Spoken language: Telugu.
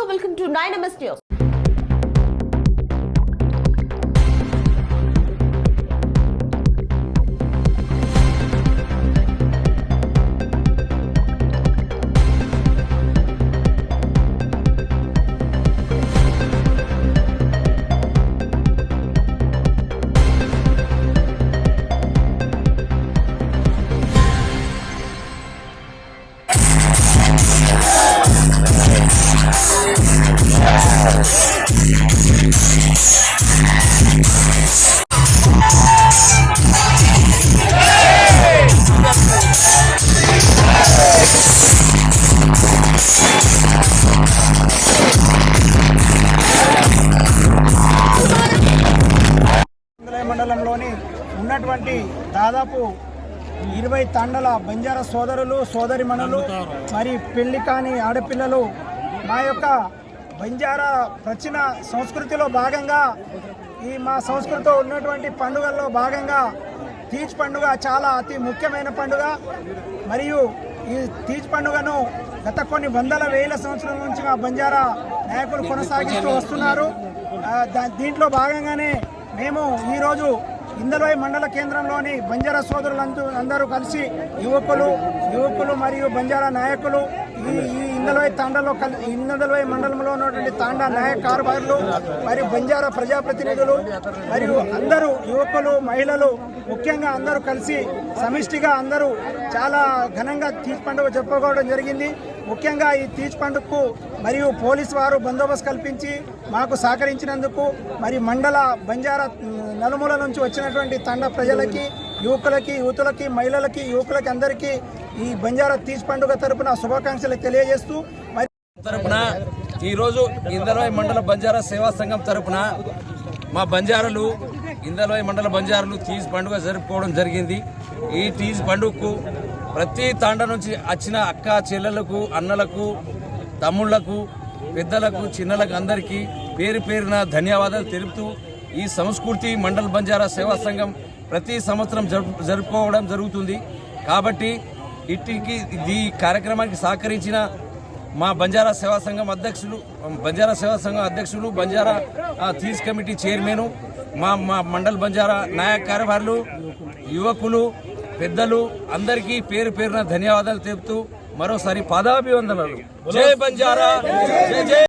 Welcome to 9MS News. మండలంలోని ఉన్నటువంటి దాదాపు 20 తండల బంజారా సోదరులు సోదరిమణులు మరి పెళ్లి కాని ఆడపిల్లలు మా యొక్క బంజారా ప్రాచీన సంస్కృతిలో భాగంగా మా సంస్కృతిలో ఉన్నటువంటి పండుగల్లో భాగంగా తీజ్ పండుగ చాలా అతి ముఖ్యమైన పండుగ. మరియు ఈ తీజ్ పండుగను గత కొన్ని వందల వేల సంవత్సరాల నుంచి మా బంజారా నాయకులు కొనసాగిస్తూ వస్తున్నారు. దీంట్లో భాగంగానే మేము ఈరోజు ఇందల్వాయి మండల కేంద్రంలోని బంజారా సోదరులందరూ కలిసి యువకులు మరియు బంజారా నాయకులు ఈ ఇందల్వాయి మండలంలో ఉన్నటువంటి తాండా నాయక కారుబారులు మరియు బంజారా ప్రజాప్రతినిధులు మరియు అందరూ యువకులు మహిళలు ముఖ్యంగా అందరూ కలిసి సమిష్టిగా అందరూ చాలా ఘనంగా తీజ్ పండుగ జరుపుకోవడం జరిగింది. ముఖ్యంగా ఈ తీజ్ పండుగకు మరియు పోలీసు వారు బందోబస్తు కల్పించి మాకు సహకరించినందుకు మరి మండల బంజారా నలుమూల నుంచి వచ్చినటువంటి తండ ప్రజలకి యువతులకి మహిళలకి యువకులకి అందరికీ ఈ బంజారా తీజ్ పండుగ తరపున శుభాకాంక్షలు తెలియజేస్తూ మరి తరపున ఈరోజు ఇందల్వాయి మండల బంజారా సేవా సంఘం తరపున మా బంజారాలు ఇందల్వాయి మండల బంజారాలు తీజ్ పండుగ జరుపుకోవడం జరిగింది. ఈ తీజ్ పండుగకు ప్రతి తాండ నుంచి వచ్చిన అక్క చెల్లెలకు అన్నలకు తమ్ముళ్లకు పెద్దలకు చిన్నలకు అందరికీ పేరు పేరున ధన్యవాదాలు తెలుపుతూ ఈ సంస్కృతి మండల బంజారా సేవా సంఘం ప్రతి సంవత్సరం జరుపుకోవడం జరుగుతుంది. కాబట్టి ఈ కార్యక్రమానికి సహకరించిన మా బంజారా సేవా సంఘం అధ్యక్షులు బంజారా తీజ్ కమిటీ చైర్మన్ మా మండల్ బంజారా నాయక కార్యవర్గాలు యువకులు పెద్దలు అందరికీ పేరు పేరున ధన్యవాదాలు తెలుపుతూ మరోసారి పాదాభివందనలు. జై బంజారా, జై జై.